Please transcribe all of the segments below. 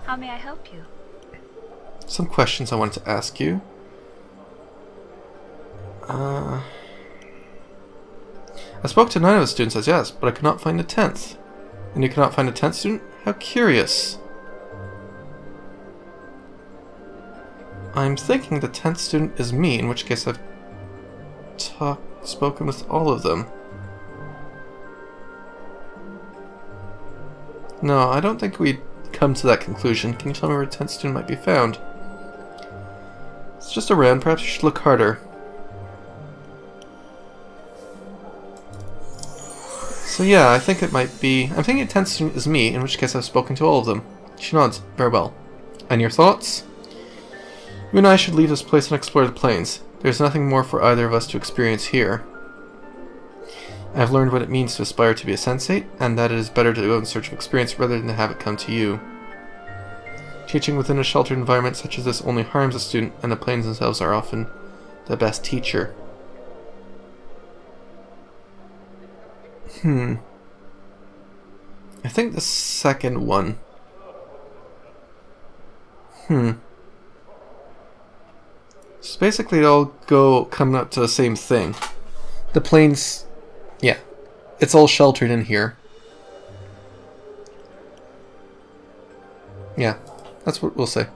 How may I help you? Some questions I wanted to ask you. I spoke to 9 of the students as yes, but I could not find the 10th. And you cannot find the 10th student? How curious. I'm thinking the 10th student is me, in which case I've spoken with all of them. No, I don't think we'd come to that conclusion. Can you tell me where the 10th student might be found? It's just around. Perhaps you should look harder. So yeah, I think it might be... I'm thinking the 10th student is me, in which case I've spoken to all of them. She nods. Very well. And your thoughts? You and I should leave this place and explore the plains. There's nothing more for either of us to experience here. I have learned what it means to aspire to be a sensate, and that it is better to go in search of experience rather than to have it come to you. Teaching within a sheltered environment such as this only harms a student, and the plains themselves are often the best teacher. I think the second one. So basically they all coming up to the same thing. The plains, yeah, it's all sheltered in here. Yeah, that's what we'll say.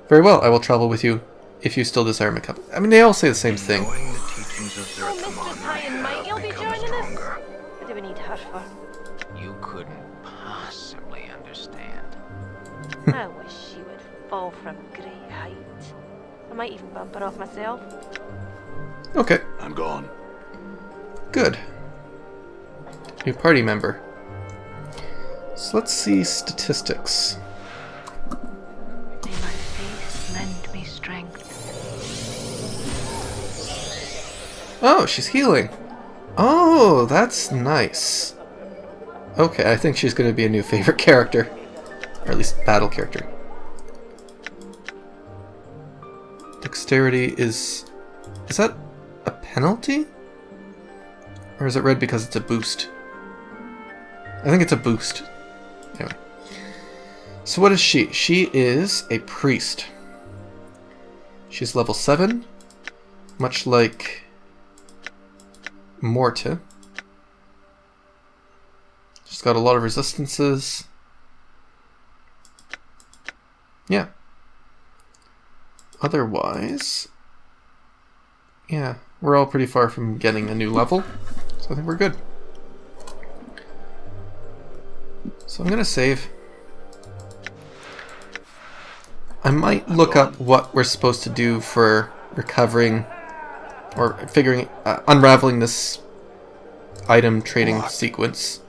Very well, I will travel with you if you still desire my company. I mean, they all say the same thing. Knowing the teachings of their Mistress High and Mighty, you'll be joining us. What do we need her for? You couldn't possibly understand. I wish she would fall from great height. I might even bump her off myself. Okay, I'm gone. good. New party member. So let's see statistics. May my face lend me strength. Oh, she's healing. Oh, that's nice. Okay, I think she's going to be a new favorite character. Or at least battle character. Dexterity is... Is that a penalty? Or is it red because it's a boost? I think it's a boost. Anyway. So what is she? She is a priest. She's level 7. Much like Morta. She's got a lot of resistances. Yeah. Otherwise, yeah, we're all pretty far from getting a new level, so I think we're good. So I'm gonna save. I might look up what we're supposed to do for recovering or figuring, unraveling this item trading sequence.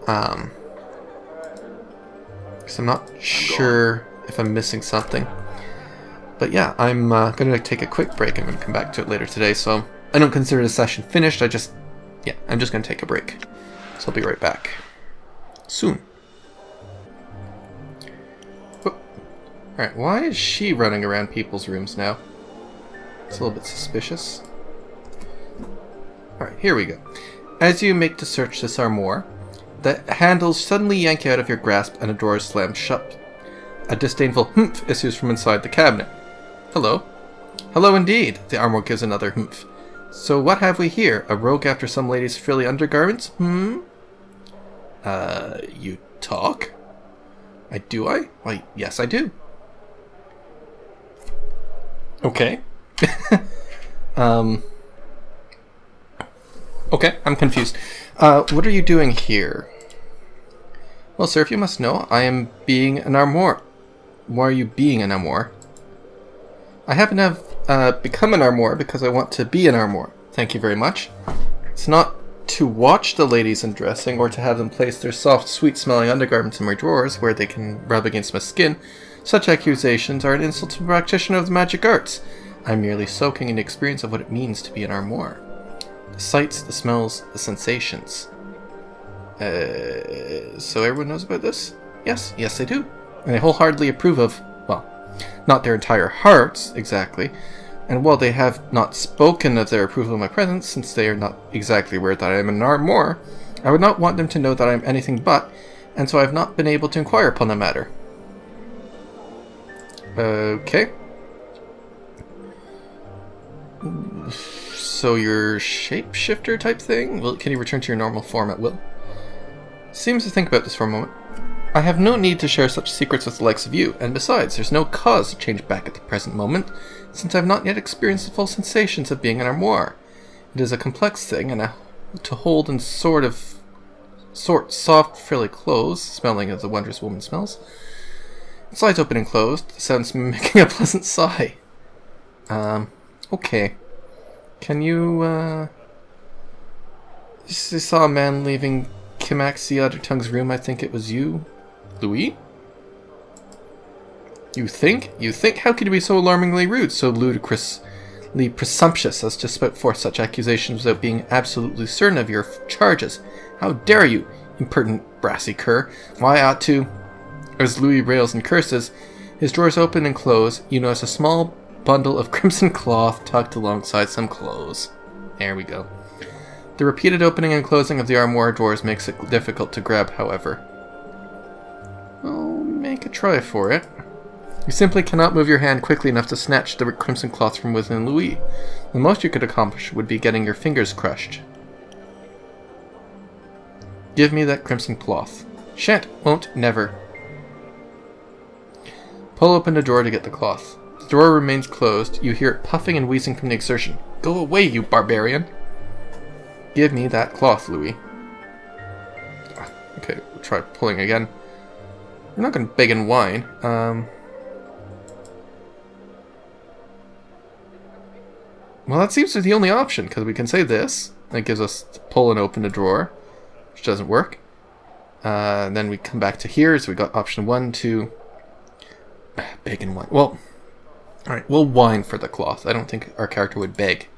Because I'm not sure if I'm missing something. But yeah, I'm going to take a quick break. I'm going to come back to it later today, so I don't consider the session finished. I'm just going to take a break. So I'll be right back soon. Alright, why is she running around people's rooms now? It's a little bit suspicious. Alright, here we go. As you make to search this armoire, the handles suddenly yank out of your grasp and a drawer is slammed shut. A disdainful humph issues from inside the cabinet. Hello. Hello indeed, the armoire gives another humph. So what have we here? A rogue after some lady's frilly undergarments? You talk? Do I? Why, yes I do. Okay. Okay, I'm confused. What are you doing here? Well, sir, if you must know, I am being an armoire. Why are you being an armoire? I happen to have become an armoire because I want to be an armoire. Thank you very much. It's not to watch the ladies undressing or to have them place their soft, sweet-smelling undergarments in my drawers where they can rub against my skin. Such accusations are an insult to a practitioner of the magic arts. I'm merely soaking in the experience of what it means to be an armoire. The sights, the smells, the sensations. So everyone knows about this? Yes, they do. And they wholeheartedly approve of, well, not their entire hearts, exactly. And while they have not spoken of their approval of my presence, since they are not exactly aware that I am an armoire, I would not want them to know that I am anything but, and so I have not been able to inquire upon the matter. Okay. So you're shapeshifter type thing? Well, can you return to your normal form at will? Seems to think about this for a moment. I have no need to share such secrets with the likes of you, and besides, there's no cause to change back at the present moment, since I have not yet experienced the full sensations of being an armoire. It is a complex thing, and to hold and sort soft, frilly clothes, smelling as the wondrous woman smells. It slides open and closed, the sounds making a pleasant sigh. Okay. Can you, you saw a man leaving Kimaxi Ottertongue's room, I think it was you? Louis? You think? You think? How could you be so alarmingly rude, so ludicrously presumptuous as to spout forth such accusations without being absolutely certain of your charges? How dare you, impertinent brassy cur? Why, I ought to... As Louis rails and curses, his drawers open and close, you notice a small bundle of crimson cloth tucked alongside some clothes. There we go. The repeated opening and closing of the armoire drawers makes it difficult to grab, however. I'll make a try for it. You simply cannot move your hand quickly enough to snatch the crimson cloth from within Louis. The most you could accomplish would be getting your fingers crushed. Give me that crimson cloth. Shan't, won't, never. Pull open the drawer to get the cloth. The drawer remains closed. You hear it puffing and wheezing from the exertion. Go away, you barbarian! Give me that cloth, Louis. Okay, we'll try pulling again. We're not going to beg and whine. Well, that seems to be the only option, because we can say this. That gives us to pull and open the drawer, which doesn't work. Then we come back to here, so we got option 1, 2... Beg and whine. Well, alright, we'll whine for the cloth. I don't think our character would beg.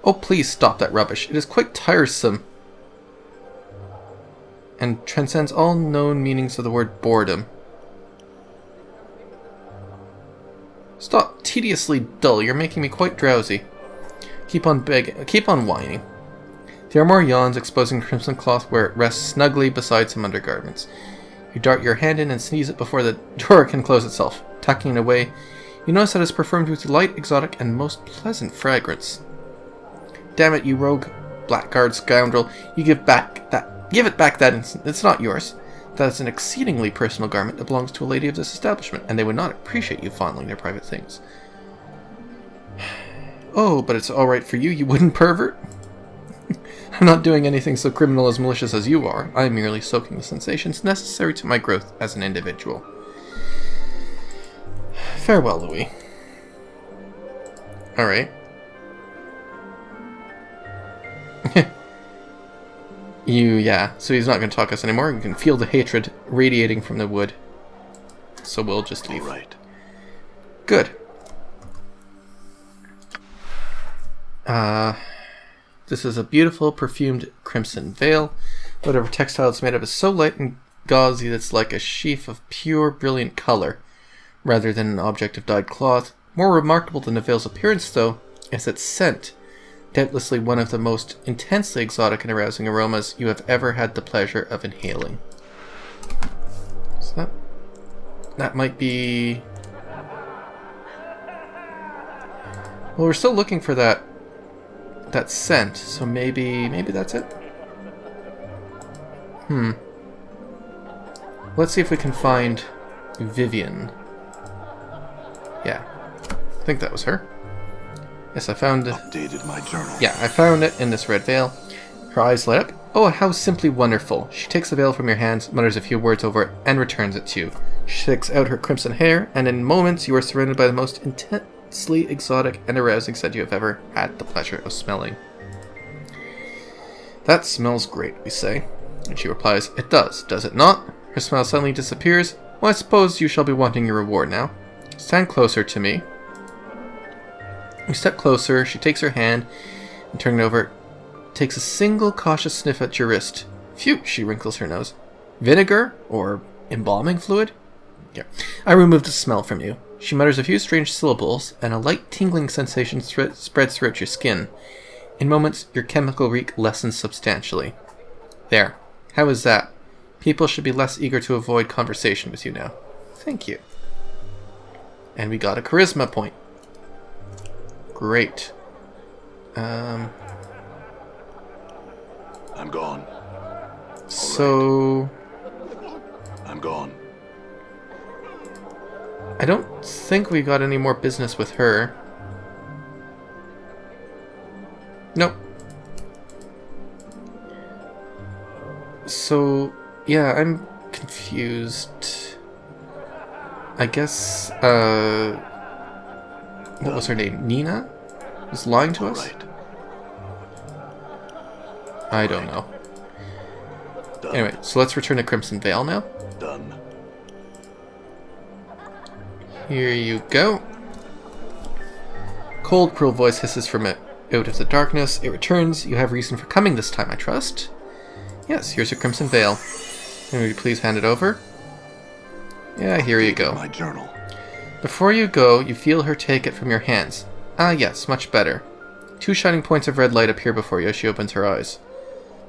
Oh, please stop that rubbish. It is quite tiresome. And transcends all known meanings of the word boredom. Stop tediously dull. You're making me quite drowsy. Keep on begging. Keep on whining. The armoire yawns, exposing crimson cloth where it rests snugly beside some undergarments. You dart your hand in and seize it before the drawer can close itself. Tucking it away, you notice that it's perfumed with light, exotic, and most pleasant fragrance. Damn it, you rogue blackguard scoundrel! You give it back that instant. It's not yours. That is an exceedingly personal garment that belongs to a lady of this establishment, and they would not appreciate you fondling their private things. Oh, but it's all right for you, you wooden pervert. I'm not doing anything so criminal as malicious as you are. I am merely soaking the sensations necessary to my growth as an individual. Farewell, Louis. Alright. So he's not going to talk to us anymore. You can feel the hatred radiating from the wood. So we'll just leave. Alright. Good. This is a beautiful, perfumed crimson veil. Whatever textile it's made of is so light and gauzy that it's like a sheaf of pure, brilliant color, rather than an object of dyed cloth. More remarkable than the veil's appearance, though, is its scent. Doubtlessly one of the most intensely exotic and arousing aromas you have ever had the pleasure of inhaling. So that might be... Well, we're still looking for that scent, so maybe that's it? Let's see if we can find Vivian. Yeah, I think that was her. Yes, I found it. Updated my journal. Yeah, I found it in this red veil. Her eyes light up. Oh, how simply wonderful. She takes the veil from your hands, mutters a few words over it, and returns it to you. She sticks out her crimson hair, and in moments you are surrounded by the most intensely exotic and arousing scent you have ever had the pleasure of smelling. That smells great, we say. And she replies, it does it not? Her smile suddenly disappears. Well, I suppose you shall be wanting your reward now. Stand closer to me. You step closer, she takes her hand, and turning it over, takes a single cautious sniff at your wrist. Phew, she wrinkles her nose. Vinegar? Or embalming fluid? Yeah. I removed the smell from you. She mutters a few strange syllables, and a light tingling sensation spreads throughout your skin. In moments, your chemical reek lessens substantially. There. How is that? People should be less eager to avoid conversation with you now. Thank you. And we got a charisma point. Great. I'm gone. So... I'm gone. I don't think we got any more business with her. Nope. So, yeah, I'm confused. I guess, what was her name? Nina? Was lying to us? Right. I don't know. Done. Anyway, so let's return to Crimson Vale now. Done. Here you go. Cold, cruel voice hisses from it. Out of the darkness, it returns. You have reason for coming this time, I trust. Yes, here's your Crimson Veil. And will you please hand it over? Yeah, here you go. My journal. Before you go, you feel her take it from your hands. Ah, yes, much better. 2 shining points of red light appear before you as she opens her eyes.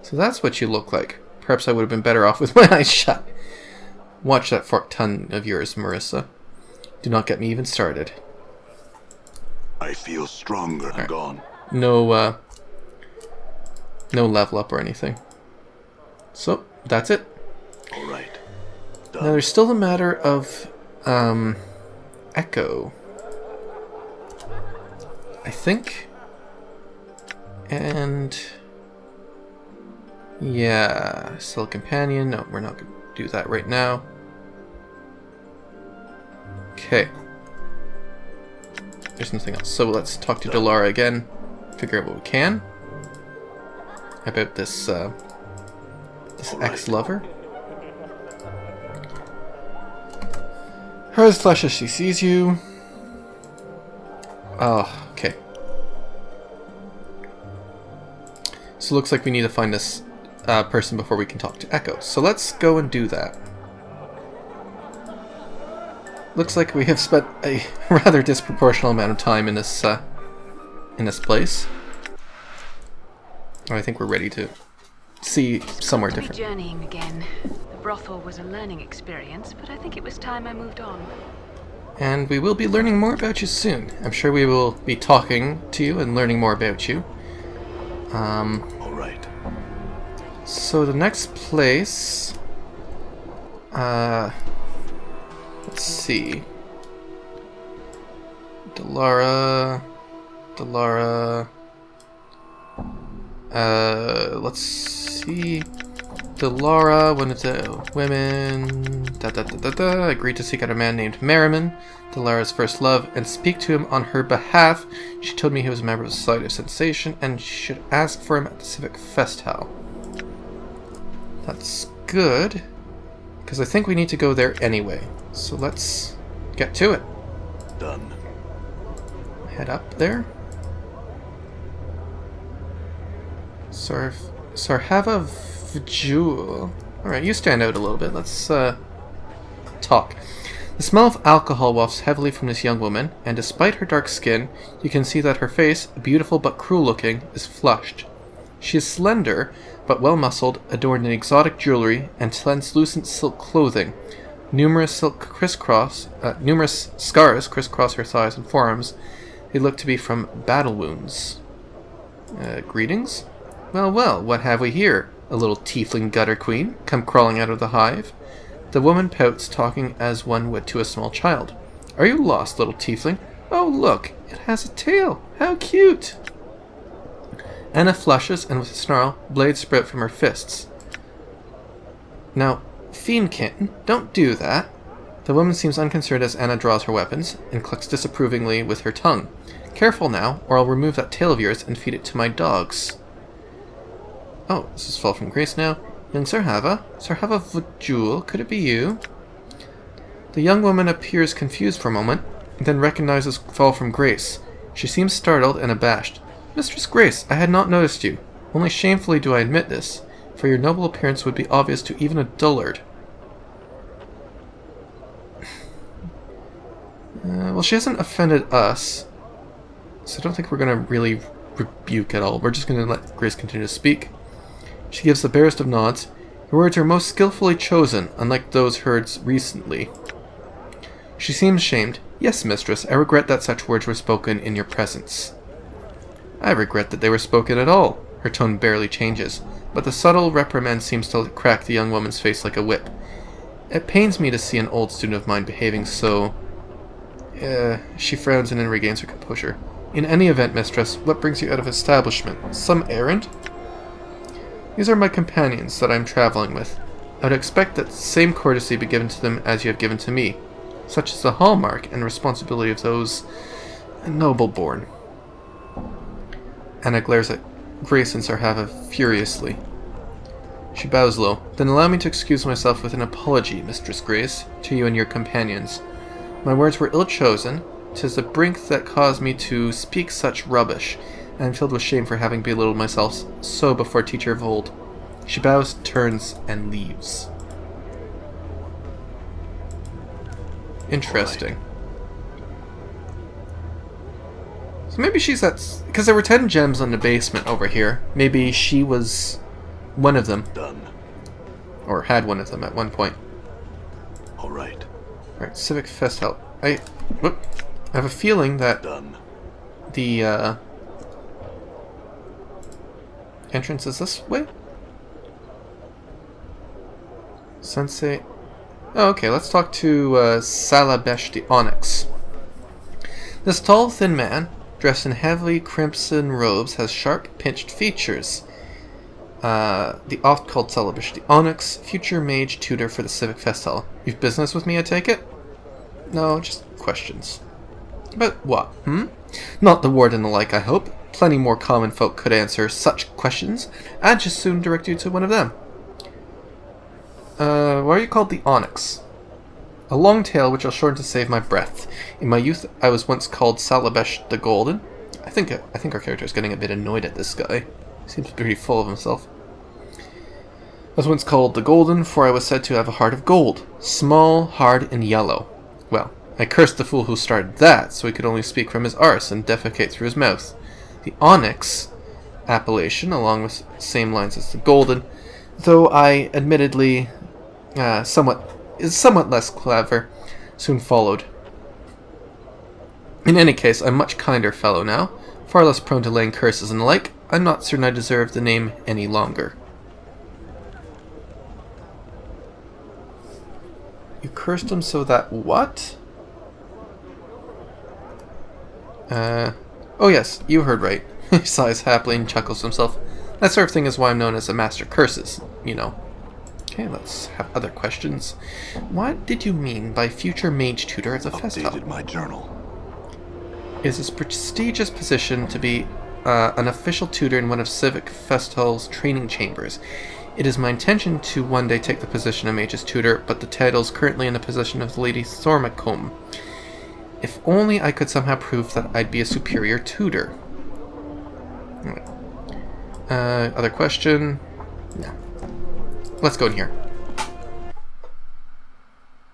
So that's what you look like. Perhaps I would have been better off with my eyes shut. Watch that forked tongue of yours, Marissa. Do not get me even started. I feel stronger. I'm gone. No level up or anything. So, that's it. All right. Now Done. there's still the matter of, Echo. I think. And... yeah, still a companion. No, we're not going to do that right now. Okay. There's nothing else. So let's talk to Delara again. Figure out what we can. About this, this All right. ex-lover. Her eyes flash as she sees you. Oh, okay. So it looks like we need to find this person before we can talk to Echo. So let's go and do that. Looks like we have spent a rather disproportional amount of time in this place. I think we're ready to see somewhere To be different. journeying again. The brothel was a learning experience, but I think it was time I moved on. And we will be learning more about you soon. I'm sure we will be talking to you and learning more about you. All right. So the next place... let's see. Delara... let's see. Delara, one of the women, agreed to seek out a man named Merriman, Delara's first love, and speak to him on her behalf. She told me he was a member of the Society of Sensation, and she should ask for him at the Civic Festival. That's good, because I think we need to go there anyway. So let's get to it. Done. Head up there. Sarhava Vjul. Alright, you stand out a little bit. Let's talk. The smell of alcohol wafts heavily from this young woman, and despite her dark skin, you can see that her face, beautiful but cruel looking, is flushed. She is slender, but well-muscled, adorned in exotic jewelry and translucent silk clothing. Numerous scars crisscross her thighs and forearms. They look to be from battle wounds. Greetings? Well, well, what have we here? A little tiefling gutter queen, come crawling out of the hive. The woman pouts, talking as one would to a small child. Are you lost, little tiefling? Oh, look, it has a tail. How cute! Anna flushes, and with a snarl, blades sprout from her fists. Now, fiendkin, don't do that. The woman seems unconcerned as Anna draws her weapons, and clucks disapprovingly with her tongue. Careful now, or I'll remove that tail of yours and feed it to my dogs. Oh, this is Fall from Grace now. Young Sarhava Vjul, could it be you? The young woman appears confused for a moment, then recognizes Fall from Grace. She seems startled and abashed. Mistress Grace, I had not noticed you. Only shamefully do I admit this, for your noble appearance would be obvious to even a dullard. Well, she hasn't offended us, so I don't think we're going to really rebuke at all. We're just going to let Grace continue to speak. She gives the barest of nods. Her words are most skillfully chosen, unlike those heard recently. She seems shamed. Yes, mistress, I regret that such words were spoken in your presence. I regret that they were spoken at all. Her tone barely changes, but the subtle reprimand seems to crack the young woman's face like a whip. It pains me to see an old student of mine behaving so... She frowns and then regains her composure. In any event, mistress, what brings you out of establishment? Some errand? These are my companions that I am traveling with. I would expect that the same courtesy be given to them as you have given to me. Such is the hallmark and responsibility of those noble-born. Anna glares at Grace and Sarhava furiously. She bows low. Then allow me to excuse myself with an apology, Mistress Grace, to you and your companions. My words were ill-chosen. 'Tis the brink that caused me to speak such rubbish, and I am filled with shame for having belittled myself so before teacher of old. She bows, turns, and leaves. Interesting. So maybe she's at... Because there were 10 gems on the basement over here. Maybe she was one of them. Done. Or had one of them at one point. Alright. Alright, Civic Festal. I have a feeling that Done. the entrance is this way? Sensei... Oh, okay, let's talk to Salabesh the Onyx. This tall, thin man, dressed in heavy crimson robes, has sharp, pinched features. The oft-called Salabesh the Onyx, future mage tutor for the Civic Festal. You've business with me, I take it? No, just questions. But what, Not the ward and the like, I hope. Plenty more common folk could answer such questions. I'd just soon direct you to one of them. Why are you called the Onyx? A long tale which I'll shorten to save my breath. In my youth, I was once called Salabesh the Golden. I think our character is getting a bit annoyed at this guy. He seems pretty full of himself. I was once called the Golden, for I was said to have a heart of gold. Small, hard, and yellow. Well, I cursed the fool who started that, so he could only speak from his arse and defecate through his mouth. The Onyx appellation, along with the same lines as the Golden, though I admittedly somewhat less clever, soon followed. In any case, I'm a much kinder fellow now, far less prone to laying curses and the like. I'm not certain I deserve the name any longer. You cursed him so that what? Oh yes, you heard right. He sighs happily and chuckles to himself. That sort of thing is why I'm known as a master curses, you know. Okay, let's have other questions. What did you mean by future mage tutor of the festival? Updated my journal. It is a prestigious position to be an official tutor in one of Civic Festival's training chambers. It is my intention to one day take the position of mage's tutor, but the title is currently in the possession of Lady Thormacombe. If only I could somehow prove that I'd be a superior tutor. Other question? No. Let's go in here.